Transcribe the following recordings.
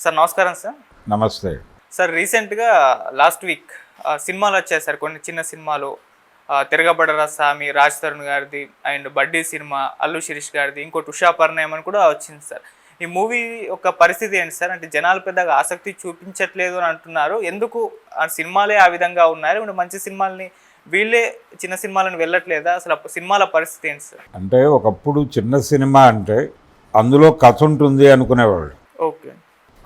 Sir నమస్కారం sir. నమస్తే sir రీసెంట్గా లాస్ట్ వీక్ సినిమాలు వచ్చాయి సార్, కొన్ని చిన్న సినిమాలు. తిరగబడరా సామి రాజ్ తరుణ్ గారిది, అండ్ బడ్డీ సినిమా అల్లు శిరీష్ గారిది, ఇంకోటి ఉషా పరిణయం అని కూడా వచ్చింది సార్. ఈ మూవీ యొక్క పరిస్థితి ఏంటి సార్? అంటే జనాలు పెద్దగా ఆసక్తి చూపించట్లేదు అని అంటున్నారు. ఎందుకు ఆ సినిమాలే ఆ విధంగా ఉన్నారు? ఇప్పుడు మంచి సినిమాలని వీళ్ళే చిన్న సినిమాలను వెళ్ళట్లేదా? అసలు సినిమాల పరిస్థితి ఏంటి సార్? అంటే ఒకప్పుడు చిన్న సినిమా అంటే అందులో కథ ఉంటుంది అనుకునేవాళ్ళు. ఓకే,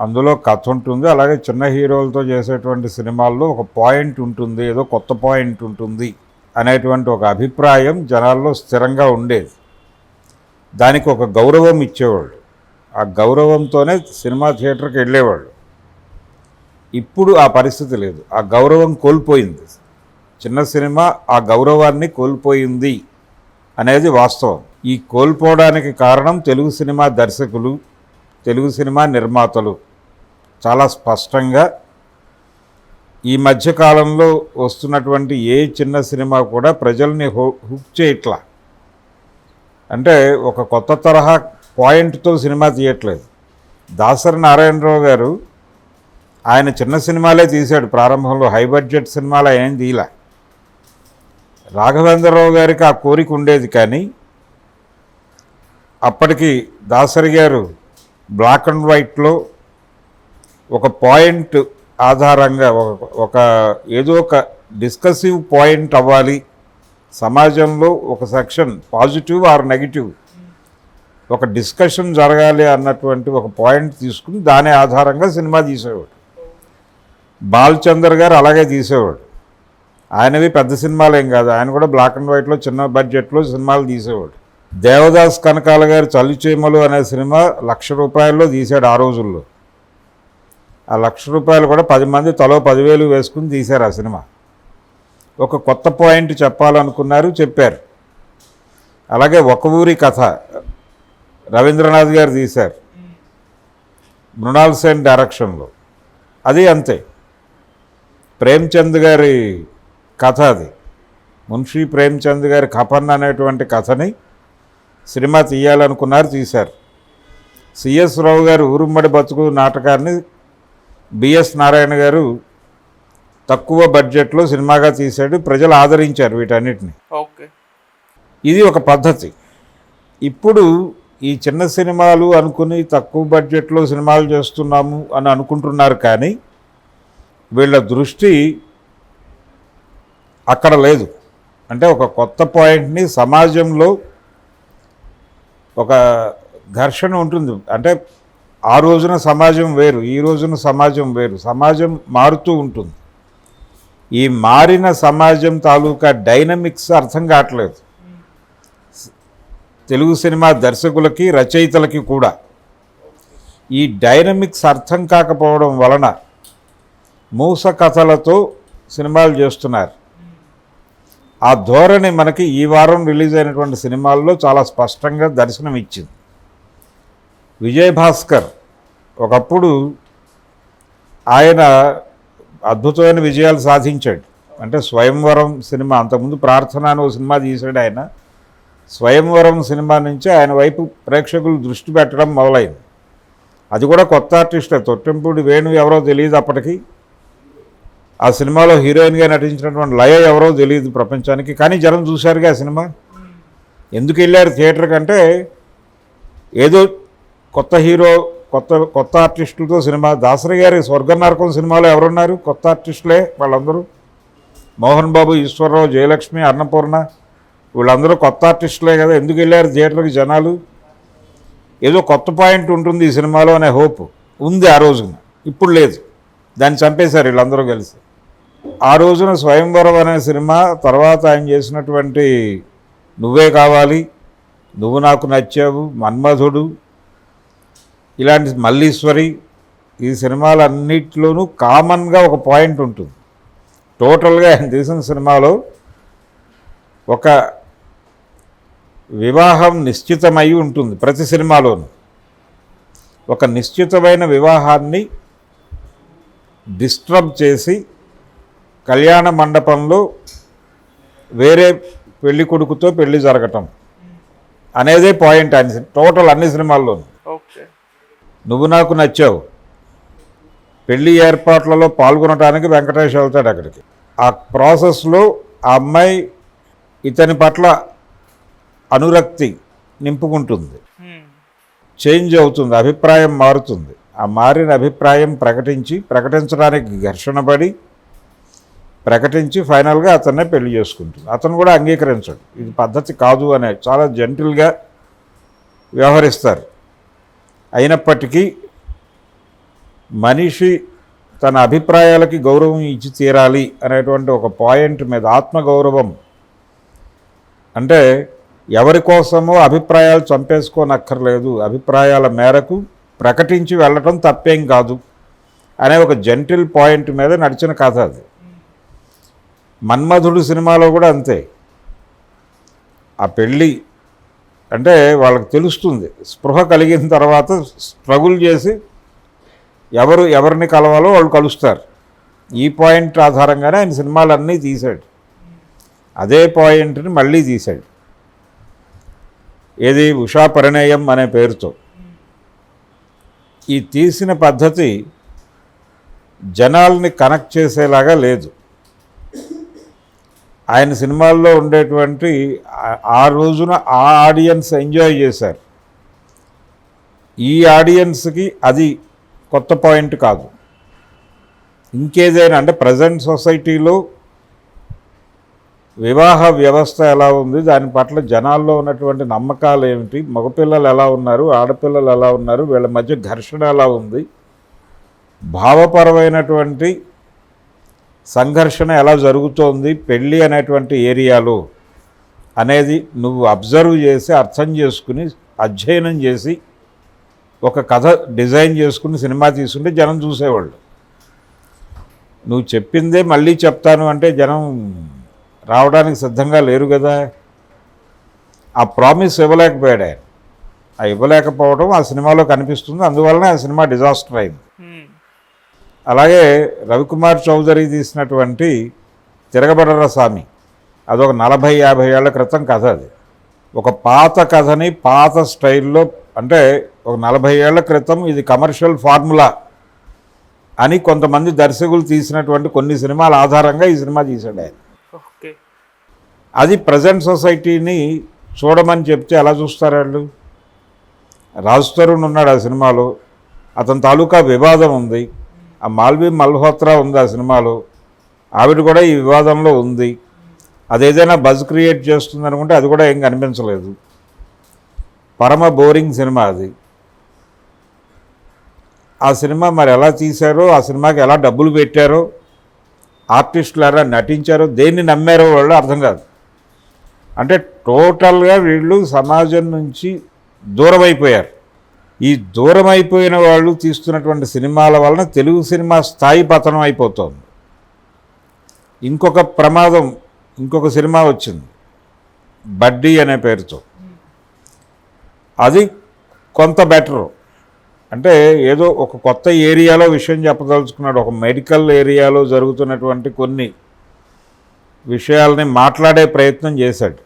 అందులో కథ ఉంటుంది, అలాగే చిన్న హీరోలతో చేసేటువంటి సినిమాల్లో ఒక పాయింట్ ఉంటుంది, ఏదో కొత్త పాయింట్ ఉంటుంది అనేటువంటి ఒక అభిప్రాయం జనాల్లో స్థిరంగా ఉండేది. దానికి ఒక గౌరవం ఇచ్చేవాళ్ళు, ఆ గౌరవంతోనే సినిమా థియేటర్కి వెళ్ళేవాళ్ళు. ఇప్పుడు ఆ పరిస్థితి లేదు, ఆ గౌరవం కోల్పోయింది. చిన్న సినిమా ఆ గౌరవాన్ని కోల్పోయింది అనేది వాస్తవం. ఈ కోల్పోవడానికి కారణం తెలుగు సినిమా దర్శకులు, తెలుగు సినిమా నిర్మాతలు చాలా స్పష్టంగా ఈ మధ్యకాలంలో వస్తున్నటువంటి ఏ చిన్న సినిమా కూడా ప్రజల్ని హుక్ చేయట్లా. అంటే ఒక కొత్త తరహా పాయింట్తో సినిమా తీయట్లేదు. దాసరి నారాయణరావు గారు ఆయన చిన్న సినిమాలే తీశాడు ప్రారంభంలో, హై బడ్జెట్ సినిమాలు ఆయన ఏం తీయలే. రాఘవేంద్రరావు గారికి ఆ కోరిక ఉండేది, కానీ అప్పటికి దాసరి గారు బ్లాక్ అండ్ వైట్లో ఒక పాయింట్ ఆధారంగా ఒక ఏదో ఒక డిస్కసివ్ పాయింట్ అవ్వాలి, సమాజంలో ఒక సెక్షన్ పాజిటివ్ ఆర్ నెగిటివ్ ఒక డిస్కషన్ జరగాలి అన్నటువంటి ఒక పాయింట్ తీసుకుని దాని ఆధారంగా సినిమా తీసేవాడు. బాలచందర్ గారు అలాగే తీసేవాడు. ఆయనవి పెద్ద సినిమాలు ఏం కాదు, ఆయన కూడా బ్లాక్ అండ్ వైట్లో చిన్న బడ్జెట్లో సినిమాలు తీసేవాడు. దేవదాస్ కనకాల గారు చలిచేమలు అనే సినిమా ₹1,00,000 తీశాడు ఆ రోజుల్లో. ఆ ₹1,00,000 కూడా 10 మంది తలో 10,000 వేసుకుని తీశారు ఆ సినిమా. ఒక కొత్త పాయింట్ చెప్పాలనుకున్నారు, చెప్పారు. అలాగే ఒక ఊరి కథ రవీంద్రనాథ్ గారు తీశారు మృణాల్ సేన్ డైరెక్షన్లో, అది అంతే. ప్రేమ్చంద్ గారి కథ అది, మున్షీ ప్రేమ్చంద్ గారి కపన్ అనేటువంటి కథని సినిమా తీయాలనుకున్నారు, తీశారు. సిఎస్ రావు గారు ఊరుమ్మడి బతుకు నాటకాన్ని బిఎస్ నారాయణ గారు తక్కువ బడ్జెట్లో సినిమాగా తీశాడు, ప్రజలు ఆదరించారు వీటన్నిటిని. ఓకే, ఇది ఒక పద్ధతి. ఇప్పుడు ఈ చిన్న సినిమాలు అనుకుని తక్కువ బడ్జెట్లో సినిమాలు చేస్తున్నాము అని అనుకుంటున్నారు, కానీ వీళ్ళ దృష్టి అక్కడ లేదు. అంటే ఒక కొత్త పాయింట్ని, సమాజంలో ఒక ఘర్షణ ఉంటుంది. అంటే ఆ రోజున సమాజం వేరు, ఈ రోజున సమాజం వేరు, సమాజం మారుతూ ఉంటుంది. ఈ మారిన సమాజం తాలూకా డైనమిక్స్ అర్థం కావట్లేదు తెలుగు సినిమా దర్శకులకి, రచయితలకి కూడా. ఈ డైనమిక్స్ అర్థం కాకపోవడం వలన మూస కథలతో సినిమాలు చేస్తున్నారు. ఆ ధోరణి మనకి ఈ వారం రిలీజ్ అయినటువంటి సినిమాల్లో చాలా స్పష్టంగా దర్శనం ఇచ్చింది. విజయభాస్కర్ ఒకప్పుడు ఆయన అద్భుతమైన విజయాలు సాధించాడు. అంటే స్వయంవరం సినిమా, అంతకుముందు ప్రార్థన అనే సినిమా తీశాడు ఆయన. స్వయంవరం సినిమా నుంచి ఆయన వైపు ప్రేక్షకులు దృష్టి పెట్టడం మొదలైంది. అది కూడా కొత్త ఆర్టిస్టే, తొట్టెంపూడి వేణు ఎవరో తెలియదు అప్పటికి. ఆ సినిమాలో హీరోయిన్గా నటించినటువంటి లయ ఎవరో తెలియదు ప్రపంచానికి, కానీ జనం చూశారుగా ఆ సినిమా. ఎందుకు వెళ్ళారు థియేటర్ కంటే, ఏదో కొత్త హీరో, కొత్త ఆర్టిస్టులతో సినిమా. దాసరి గారి స్వర్గ నరకం సినిమాలో ఎవరున్నారు? కొత్త ఆర్టిస్టులే వాళ్ళందరూ. మోహన్ బాబు, ఈశ్వరరావు, జయలక్ష్మి, అన్నపూర్ణ, వీళ్ళందరూ కొత్త ఆర్టిస్టులే కదా. ఎందుకు వెళ్ళారు థియేటర్కి జనాలు? ఏదో కొత్త పాయింట్ ఉంటుంది ఈ సినిమాలో అనే హోప్ ఉంది ఆ రోజున, ఇప్పుడు లేదు. దాన్ని చంపేశారు వీళ్ళందరూ కలిసి. ఆ రోజున స్వయంవరం అనే సినిమా, తర్వాత ఆయన చేసినటువంటి నువ్వే కావాలి, నువ్వు నాకు నచ్చావు, మన్మధుడు, ఇలాంటి మల్లీశ్వరి, ఈ సినిమాలన్నిటిలోనూ కామన్గా ఒక పాయింట్ ఉంటుంది. టోటల్గా ఆయన తీసిన సినిమాలో ఒక వివాహం నిశ్చితమై ఉంటుంది ప్రతి సినిమాలోనూ. ఒక నిశ్చితమైన వివాహాన్ని డిస్టర్బ్ చేసి కళ్యాణ మండపంలో వేరే పెళ్లి కొడుకుతో పెళ్లి జరగటం అనేదే పాయింట్ ఆయన టోటల్ అన్ని సినిమాల్లోనూ. ఓకే, నువ్వు నాకు నచ్చావు, పెళ్లి ఏర్పాట్లలో పాల్గొనడానికి వెంకటేష్ వెళ్తాడు అక్కడికి. ఆ ప్రాసెస్లో ఆ అమ్మాయి ఇతని పట్ల అనురక్తి నింపుకుంటుంది, చేంజ్ అవుతుంది, అభిప్రాయం మారుతుంది. ఆ మారిన అభిప్రాయం ప్రకటించడానికి ఘర్షణ పడి ప్రకటించి ఫైనల్గా అతన్నే పెళ్లి చేసుకుంటుంది. అతను కూడా అంగీకరించాడు, ఇది పద్ధతి కాదు అనే, చాలా జెంటిల్గా వ్యవహరిస్తారు. అయినప్పటికీ మనిషి తన అభిప్రాయాలకి గౌరవం ఇచ్చి తీరాలి అనేటువంటి ఒక పాయింట్ మీద, ఆత్మగౌరవం అంటే ఎవరి కోసమో అభిప్రాయాలు చంపేసుకోనక్కర్లేదు, అభిప్రాయాల మేరకు ప్రకటించి వెళ్ళటం తప్పేం కాదు అనే ఒక జెంటిల్ పాయింట్ మీద నడిచిన కథ అది. మన్మధుడు సినిమాలో కూడా అంతే. ఆ పెళ్ళి అంటే వాళ్ళకి తెలుస్తుంది, స్పృహ కలిగిన తర్వాత స్ట్రగుల్ చేసి ఎవరిని కలవాలో వాళ్ళు కలుస్తారు. ఈ పాయింట్ ఆధారంగానే ఆయన సినిమాలన్నీ తీశాడు. అదే పాయింట్ని మళ్ళీ తీశాడు, ఏది ఉషా పరిణయం అనే పేరుతో. ఈ తీసిన పద్ధతి జనాల్ని కనెక్ట్ చేసేలాగా లేదు. ఆయన సినిమాల్లో ఉండేటువంటి ఆ రోజున ఆ ఆడియన్స్ ఎంజాయ్ చేశారు. ఈ ఆడియన్స్కి అది కొత్త పాయింట్ కాదు. ఇంకేదైనా అంటే ప్రజెంట్ సొసైటీలో వివాహ వ్యవస్థ ఎలా ఉంది, దాని పట్ల జనాల్లో ఉన్నటువంటి నమ్మకాలు ఏమిటి, మగపిల్లలు ఎలా ఉన్నారు, ఆడపిల్లలు ఎలా ఉన్నారు, వీళ్ళ మధ్య ఘర్షణ ఎలా ఉంది, భావపరమైనటువంటి సంఘర్షణ ఎలా జరుగుతోంది పెళ్ళి అనేటువంటి ఏరియాలో అనేది నువ్వు అబ్జర్వ్ చేసి అర్థం చేసుకుని అధ్యయనం చేసి ఒక కథ డిజైన్ చేసుకుని సినిమా తీసుకుంటే జనం చూసేవాళ్ళు. నువ్వు చెప్పిందే మళ్ళీ చెప్తాను అంటే జనం రావడానికి సిద్ధంగా లేరు కదా. ఆ ప్రామిస్ ఇవ్వలేకపోయాడు ఆయన. ఆ ఇవ్వలేకపోవడం ఆ సినిమాలో కనిపిస్తుంది, అందువలన ఆ సినిమా డిజాస్టర్ అయింది. అలాగే రవికుమార్ చౌదరి తీసినటువంటి తిరగబడర స్వామి, అదొక 40-50 ఏళ్ల క్రితం కథ. అది ఒక పాత కథని పాత స్టైల్లో, అంటే ఒక 40 ఏళ్ల క్రితం ఇది కమర్షియల్ ఫార్ములా అని కొంతమంది దర్శకులు తీసినటువంటి కొన్ని సినిమాల ఆధారంగా ఈ సినిమా తీశాడు ఆయన. అది ప్రజెంట్ సొసైటీని చూడమని చెప్తే ఎలా చూస్తారు వాళ్ళు? రాజ్ తరుణ్ ఉన్నాడు ఆ సినిమాలో, అతని తాలూకా వివాదం ఉంది. ఆ మాల్వి మల్హోత్రా ఉంది ఆ సినిమాలో, ఆవిడ కూడా ఈ వివాదంలో ఉంది. అదేదైనా బజ్ క్రియేట్ చేస్తుంది అనుకుంటే అది కూడా ఏం కనిపించలేదు. పరమ బోరింగ్ సినిమా అది. ఆ సినిమా మరి ఎలా తీశారో, ఆ సినిమాకి ఎలా డబ్బులు పెట్టారో, ఆర్టిస్టులు ఎలా నటించారో, దేన్ని నమ్మారో వాళ్ళు అర్థం కాదు. అంటే టోటల్గా వీళ్ళు సమాజం నుంచి దూరం అయిపోయారు. ఈ దూరం అయిపోయిన వాళ్ళు తీస్తున్నటువంటి సినిమాల వలన తెలుగు సినిమా స్థాయి పతనం అయిపోతుంది. ఇంకొక ప్రమాదం, ఇంకొక సినిమా వచ్చింది బడ్డీ అనే పేరుతో. అది కొంత బెటరు, అంటే ఏదో ఒక కొత్త ఏరియాలో విషయం చెప్పదలుచుకున్నాడు. ఒక మెడికల్ ఏరియాలో జరుగుతున్నటువంటి కొన్ని విషయాలని మాట్లాడే ప్రయత్నం చేశాడు.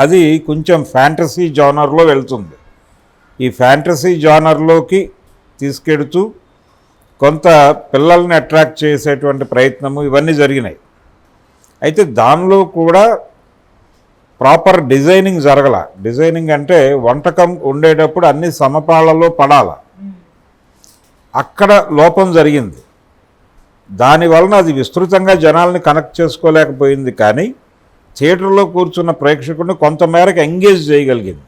అది కొంచెం ఫ్యాంటసీ జానర్లో వెళ్తుంది. ఈ ఫ్యాంటసీ జానర్లోకి తీసుకెడుతూ కొంత పిల్లల్ని అట్రాక్ట్ చేసేటువంటి ప్రయత్నము ఇవన్నీ జరిగినాయి. అయితే దానిలో కూడా ప్రాపర్ డిజైనింగ్ జరగల. డిజైనింగ్ అంటే వంటకం ఉండేటప్పుడు అన్ని సమపాళ్లలో పడాల, అక్కడ లోపం జరిగింది. దానివలన అది విస్తృతంగా జనాల్ని కనెక్ట్ చేసుకోలేకపోయింది, కానీ థియేటర్లో కూర్చున్న ప్రేక్షకుడిని కొంతమేరకు ఎంగేజ్ చేయగలిగింది.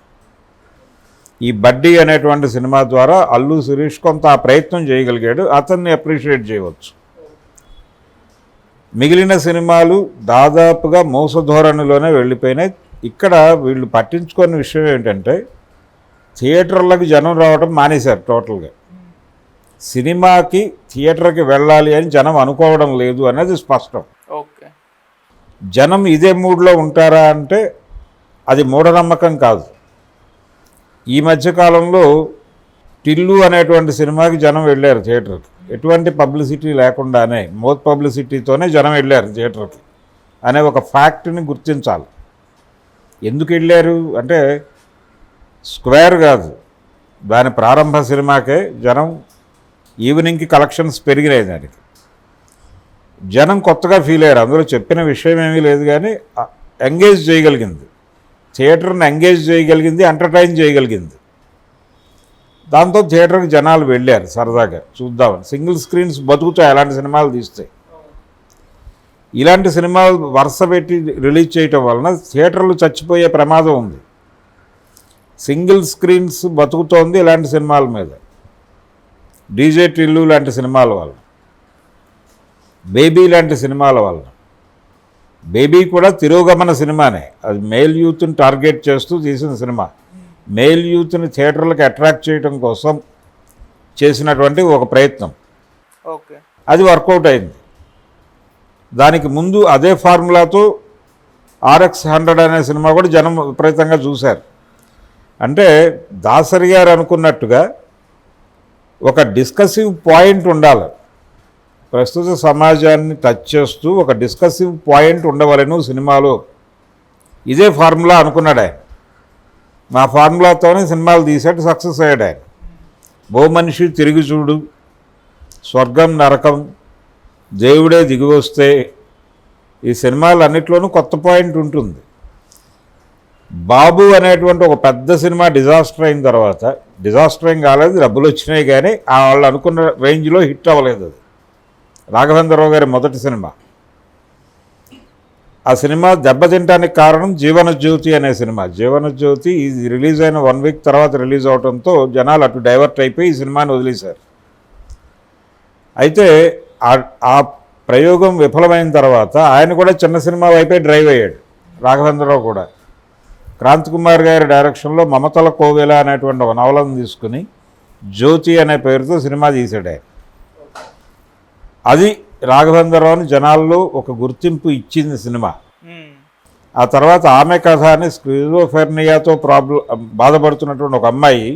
ఈ బడ్డీ అనేటువంటి సినిమా ద్వారా అల్లు శిరీష్ కొంత ఆ ప్రయత్నం చేయగలిగాడు, అతన్ని అప్రిషియేట్ చేయవచ్చు. మిగిలిన సినిమాలు దాదాపుగా మోసధోరణిలోనే వెళ్ళిపోయినాయి. ఇక్కడ వీళ్ళు పట్టించుకున్న విషయం ఏంటంటే థియేటర్లకు జనం రావడం మానేశారు టోటల్గా. సినిమాకి థియేటర్కి వెళ్ళాలి అని జనం అనుకోవడం లేదు అనేది స్పష్టం. జనం ఇదే మూడ్లో ఉంటారా అంటే అది మూఢనమ్మకం కాదు. ఈ మధ్యకాలంలో టిల్లు అనేటువంటి సినిమాకి జనం వెళ్ళారు థియేటర్కి, ఎటువంటి పబ్లిసిటీ లేకుండానే, మోత్ పబ్లిసిటీతోనే జనం వెళ్ళారు థియేటర్కి అనే ఒక ఫ్యాక్ట్ని గుర్తించాలి. ఎందుకు వెళ్ళారు అంటే స్క్వేర్ కాదు, దాని ప్రారంభ సినిమాకే జనం ఈవినింగ్కి కలెక్షన్స్ పెరిగినాయి దానికి. జనం కొత్తగా ఫీల్ అయ్యారు. అందులో చెప్పిన విషయం ఏమీ లేదు, కానీ ఎంగేజ్ చేయగలిగింది, థియేటర్ని ఎంగేజ్ చేయగలిగింది, ఎంటర్టైన్ చేయగలిగింది. దాంతో థియేటర్కి జనాలు వెళ్ళారు సరదాగా చూద్దామని. సింగిల్ స్క్రీన్స్ బతుకుతాయి అలాంటి సినిమాలు తీస్తే. ఇలాంటి సినిమాలు వరుస పెట్టి రిలీజ్ చేయటం వలన థియేటర్లు చచ్చిపోయే ప్రమాదం ఉంది. సింగిల్ స్క్రీన్స్ బతుకుతోంది ఇలాంటి సినిమాల మీద. డీజే టిల్లు లాంటి సినిమాల వల్ల, బేబీ లాంటి సినిమాల వల్ల. బేబీ కూడా తిరోగమన సినిమానే, అది మేల్ యూత్ని టార్గెట్ చేస్తూ తీసిన సినిమా. మేల్ యూత్ని థియేటర్లకు అట్రాక్ట్ చేయడం కోసం చేసినటువంటి ఒక ప్రయత్నం. ఓకే, అది వర్కౌట్ అయింది. దానికి ముందు అదే ఫార్ములాతో RX-100 అనే సినిమా కూడా జనం విపరీతంగా చూశారు. అంటే దాసరి గారు అనుకున్నట్టుగా ఒక డిస్కసివ్ పాయింట్ ఉండాలి, ప్రస్తుత సమాజాన్ని టచ్ చేస్తూ ఒక డిస్కసివ్ పాయింట్ ఉండవలను సినిమాలో. ఇదే ఫార్ములా అనుకున్నాడు ఆయన. మా ఫార్ములాతోనే సినిమాలు తీసాడు, సక్సెస్ అయ్యాడు ఆయన. ఓ మనిషి తిరిగి చూడు, స్వర్గం నరకం, దేవుడే దిగి వస్తే, ఈ సినిమాలన్నిట్లోనూ కొత్త పాయింట్ ఉంటుంది. బాబు అనేటువంటి ఒక పెద్ద సినిమా డిజాస్టర్ అయిన తర్వాత, డిజాస్టర్ ఏం కాలేదు, డబ్బులు వచ్చినాయి, కానీ వాళ్ళు అనుకున్న రేంజ్లో హిట్ అవ్వలేదు. అది రాఘవేంద్రరావు గారి మొదటి సినిమా. ఆ సినిమా దెబ్బతింటానికి కారణం జీవనజ్యోతి అనే సినిమా. జీవనజ్యోతి ఇది రిలీజ్ అయిన 1 వీక్ తర్వాత రిలీజ్ అవడంతో జనాలు అటు డైవర్ట్ అయిపోయి ఈ సినిమాని వదిలేశారు. అయితే ఆ ప్రయోగం విఫలమైన తర్వాత ఆయన కూడా చిన్న సినిమా వైపే డ్రైవ్ అయ్యాడు. రాఘవేంద్రరావు కూడా క్రాంతి కుమార్ గారి డైరెక్షన్లో మమతల కోవెల అనేటువంటి ఒక నవలను తీసుకుని జ్యోతి అనే పేరుతో సినిమా తీశాడు ఆయన. అది రాఘవేంద్రరావుని జనాల్లో ఒక గుర్తింపు ఇచ్చింది సినిమా. ఆ తర్వాత ఆమె కథ అని స్క్రిజోఫెర్నియాతో బాధపడుతున్నటువంటి ఒక అమ్మాయి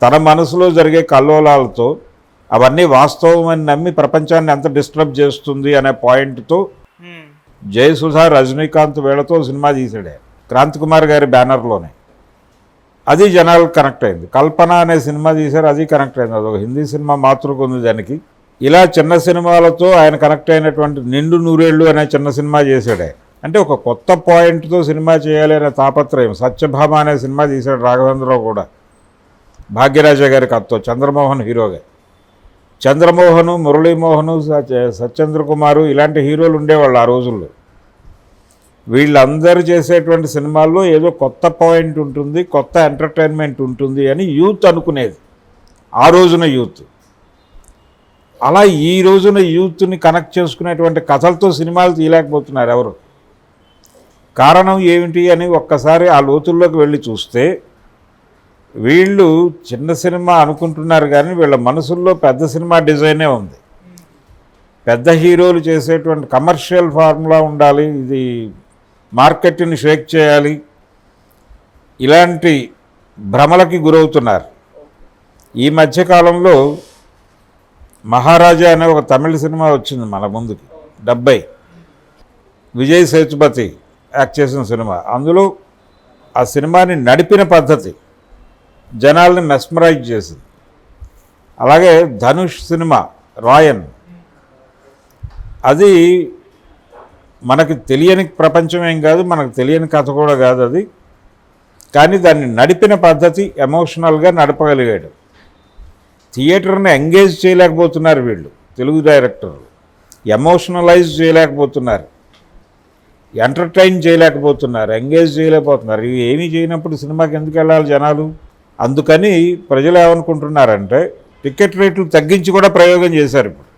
తన మనసులో జరిగే కల్లోలాలతో అవన్నీ వాస్తవమని నమ్మి ప్రపంచాన్ని ఎంత డిస్టర్బ్ చేస్తుంది అనే పాయింట్తో జయసుధా, రజనీకాంత్ వీళ్ళతో సినిమా తీసాడే క్రాంతి కుమార్ గారి బ్యానర్లోనే. అది జనాలకు కనెక్ట్ అయింది. కల్పన అనే సినిమా తీశారు, అది కనెక్ట్ అయింది. అదొక హిందీ సినిమా మాతృక ఉంది దానికి. ఇలా చిన్న సినిమాలతో ఆయన కనెక్ట్ అయినటువంటి నిండు నూరేళ్ళు అనే చిన్న సినిమా చేశాడే. అంటే ఒక కొత్త పాయింట్తో సినిమా చేయాలి అనే తాపత్రయం. సత్యభామ అనే సినిమా తీశాడు రాఘవేంద్రరావు కూడా, భాగ్యరాజ గారి కథతో, చంద్రమోహన్ హీరోగా. చంద్రమోహను, మురళీమోహను, సత్యేంద్ర కుమారు ఇలాంటి హీరోలు ఉండేవాళ్ళు ఆ రోజుల్లో. వీళ్ళందరూ చేసేటువంటి సినిమాల్లో ఏదో కొత్త పాయింట్ ఉంటుంది, కొత్త ఎంటర్టైన్మెంట్ ఉంటుంది అని యూత్ అనుకునేది ఆ రోజున యూత్. అలా ఈ రోజున యూత్ని కనెక్ట్ చేసుకునేటువంటి కథలతో సినిమాలు తీయలేకపోతున్నారు ఎవరు. కారణం ఏమిటి అని ఒక్కసారి ఆ లోతుల్లోకి వెళ్ళి చూస్తే వీళ్ళు చిన్న సినిమా అనుకుంటున్నారు, కానీ వీళ్ళ మనసుల్లో పెద్ద సినిమా డిజైనే ఉంది. పెద్ద హీరోలు చేసేటువంటి కమర్షియల్ ఫార్ములా ఉండాలి, ఇది మార్కెట్ని షేక్ చేయాలి, ఇలాంటి భ్రమలకి గురవుతున్నారు. ఈ మధ్యకాలంలో మహారాజా అనే ఒక తమిళ సినిమా వచ్చింది మన ముందుకి, 70, విజయ్ సేతుపతి యాక్ట్ చేసిన సినిమా. అందులో ఆ సినిమాని నడిపిన పద్ధతి జనాల్ని మెస్మరైజ్ చేసింది. అలాగే ధనుష్ సినిమా రాయన్, అది మనకి తెలియని ప్రపంచం ఏం కాదు, మనకు తెలియని కథ కూడా కాదు అది, కానీ దాన్ని నడిపిన పద్ధతి ఎమోషనల్గా నడపగలిగాడు. థియేటర్ని ఎంగేజ్ చేయలేకపోతున్నారు వీళ్ళు తెలుగు డైరెక్టర్లు, ఎమోషనలైజ్ చేయలేకపోతున్నారు, ఎంటర్టైన్ చేయలేకపోతున్నారు, ఎంగేజ్ చేయలేకపోతున్నారు. ఇవి ఏమీ చేయనప్పుడు సినిమాకి ఎందుకు వెళ్ళాలి జనాలు? అందుకని ప్రజలు ఏమనుకుంటున్నారంటే టికెట్ రేట్లు తగ్గించి కూడా ప్రయోగం చేశారు. ఇప్పుడు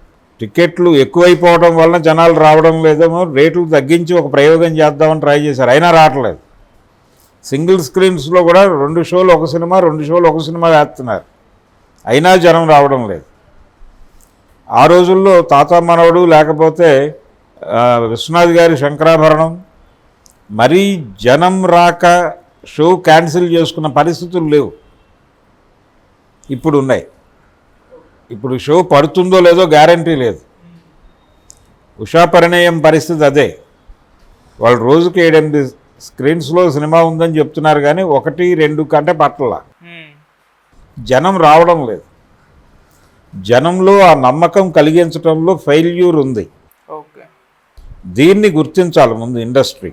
టికెట్లు ఎక్కువైపోవడం వలన జనాలు రావడం లేదేమో, రేట్లు తగ్గించి ఒక ప్రయోగం చేద్దామని ట్రై చేశారు, అయినా రావట్లేదు. సింగిల్ స్క్రీన్స్లో కూడా 2 షోలు ఒక సినిమా, 2 షోలు ఒక సినిమా వేస్తున్నారు, అయినా జనం రావడం లేదు. ఆ రోజుల్లో తాత మనవడు లేకపోతే విశ్వనాథ్ గారి శంకరాభరణం, మరీ జనం రాక షో క్యాన్సిల్ చేసుకున్న పరిస్థితులు లేవు, ఇప్పుడు ఉన్నాయి. ఇప్పుడు షో పడుతుందో లేదో గ్యారంటీ లేదు. ఉషా పరిణయం పరిస్థితి అదే. వాళ్ళు రోజుకి 7-8 స్క్రీన్స్లో సినిమా ఉందని చెప్తున్నారు, కానీ 1-2 కంటే పట్టల, జనం రావడం లేదు. జనంలో ఆ నమ్మకం కలిగించడంలో ఫెయిల్యూర్ ఉంది. ఓకే. దీన్ని గుర్తించాలి ముందు ఇండస్ట్రీ.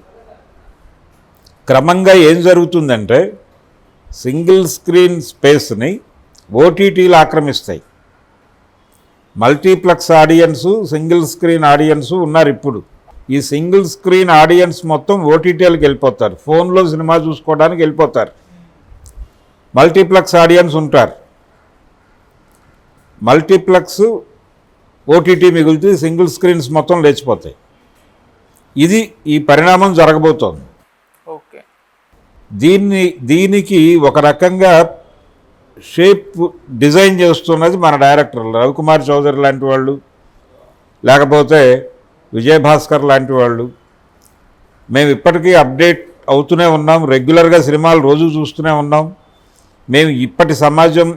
క్రమంగా ఏం జరుగుతుందంటే సింగిల్ స్క్రీన్ స్పేస్ని ఓటీటీలు ఆక్రమిస్తాయి. Multiplex audience, single screen audience ఉన్నారు. ఇప్పుడు ఈ సింగిల్ స్క్రీన్ ఆడియన్స్ మొత్తం ఓటీటీలకు వెళ్ళిపోతారు, ఫోన్లో సినిమా చూసుకోవడానికి వెళ్ళిపోతారు. మల్టీప్లెక్స్ ఆడియన్స్ ఉంటారు. మల్టీప్లెక్స్ ఓటీటీ మిగులుతుంది, సింగిల్ స్క్రీన్స్ మొత్తం లేచిపోతాయి. ఇది ఈ పరిణామం జరగబోతోంది. ఓకే. దీనికి ఒక రకంగా షేప్ డిజైన్ చేస్తున్నది మన డైరెక్టర్లు, రవికుమార్ చౌదరి లాంటి వాళ్ళు, లేకపోతే విజయభాస్కర్ లాంటి వాళ్ళు. మేము ఇప్పటికీ అప్డేట్ అవుతూనే ఉన్నాం, రెగ్యులర్గా సినిమాలు రోజు చూస్తూనే ఉన్నాం. మేము ఇప్పటి సమాజం,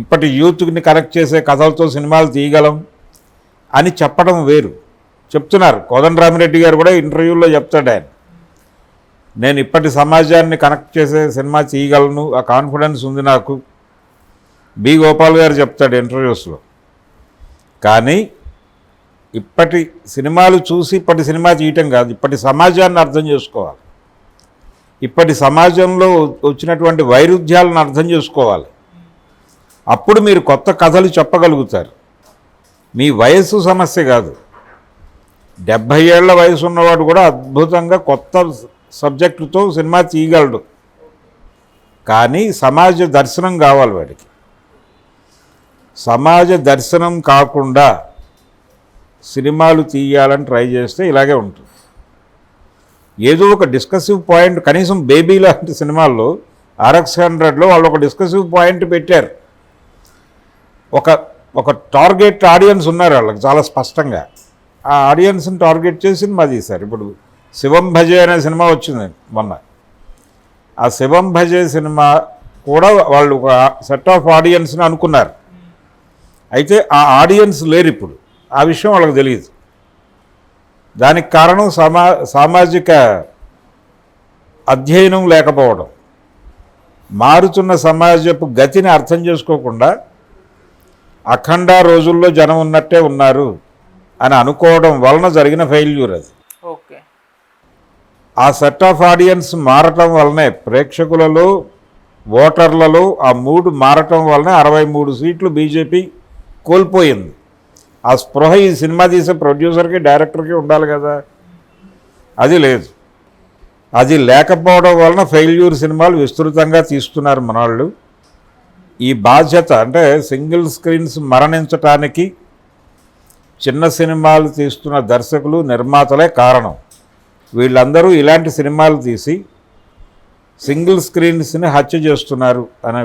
ఇప్పటి యూత్ని కనెక్ట్ చేసే కథలతో సినిమాలు తీయగలం అని చెప్పడం వేరు. చెప్తున్నారు కోదండరామిరెడ్డి గారు కూడా ఇంటర్వ్యూల్లో చెప్తాడు ఆయన, నేను ఇప్పటి సమాజాన్ని కనెక్ట్ చేసే సినిమా తీయగలను, ఆ కాన్ఫిడెన్స్ ఉంది నాకు. బి గోపాల్ గారు చెప్తాడు ఇంటర్వ్యూస్లో. కానీ ఇప్పటి సినిమాలు చూసి ఇప్పటి సినిమా తీయటం కాదు, ఇప్పటి సమాజాన్ని అర్థం చేసుకోవాలి. ఇప్పటి సమాజంలో వచ్చినటువంటి వైరుధ్యాలను అర్థం చేసుకోవాలి. అప్పుడు మీరు కొత్త కథలు చెప్పగలుగుతారు. మీ వయస్సు సమస్య కాదు. 70 ఏళ్ల వయసు ఉన్నవాడు కూడా అద్భుతంగా కొత్త సబ్జెక్టుతో సినిమా తీయగలడు. కానీ సమాజ దర్శనం కావాలి వాడికి. సమాజ దర్శనం కాకుండా సినిమాలు తీయాలని ట్రై చేస్తే ఇలాగే ఉంటుంది. ఏదో ఒక డిస్కసివ్ పాయింట్, కనీసం బేబీ లాంటి సినిమాల్లో RX 100లో వాళ్ళు ఒక డిస్కసివ్ పాయింట్ పెట్టారు. ఒక టార్గెట్ ఆడియన్స్ ఉన్నారు వాళ్ళకి చాలా స్పష్టంగా. ఆ ఆడియన్స్ని టార్గెట్ చేసి సినిమా తీశారు. ఇప్పుడు శివం భజే అనే సినిమా వచ్చింది మొన్న. ఆ శివం భజే సినిమా కూడా వాళ్ళు ఒక సెట్ ఆఫ్ ఆడియన్స్ని అనుకున్నారు. అయితే ఆ ఆడియన్స్ లేరు ఇప్పుడు. ఆ విషయం వాళ్ళకి తెలియదు. దానికి కారణం సామాజిక అధ్యయనం లేకపోవడం. మారుతున్న సమాజపు గతిని అర్థం చేసుకోకుండా అఖండ రోజుల్లో జనం ఉన్నట్టే ఉన్నారు అని అనుకోవడం వలన జరిగిన ఫెయిల్యూర్ అది. ఓకే. ఆ సెట్ ఆఫ్ ఆడియన్స్ మారటం వల్లనే, ప్రేక్షకులలో ఓటర్లలో ఆ మూడు మారటం వల్లనే 63 సీట్లు బీజేపీ కోల్పోయింది. ఆ స్పృహ ఈ సినిమా తీసే ప్రొడ్యూసర్కి, డైరెక్టర్కి ఉండాలి కదా, అది లేదు. అది లేకపోవడం వలన ఫెయిల్యూర్ సినిమాలు విస్తృతంగా తీస్తున్నారు మనవాళ్ళు. ఈ బాధ్యత అంటే సింగిల్ స్క్రీన్స్ మరణించటానికి చిన్న సినిమాలు తీస్తున్న దర్శకులు, నిర్మాతలే కారణం. వీళ్ళందరూ ఇలాంటి సినిమాలు తీసి సింగిల్ స్క్రీన్స్ని హత్య చేస్తున్నారు అనే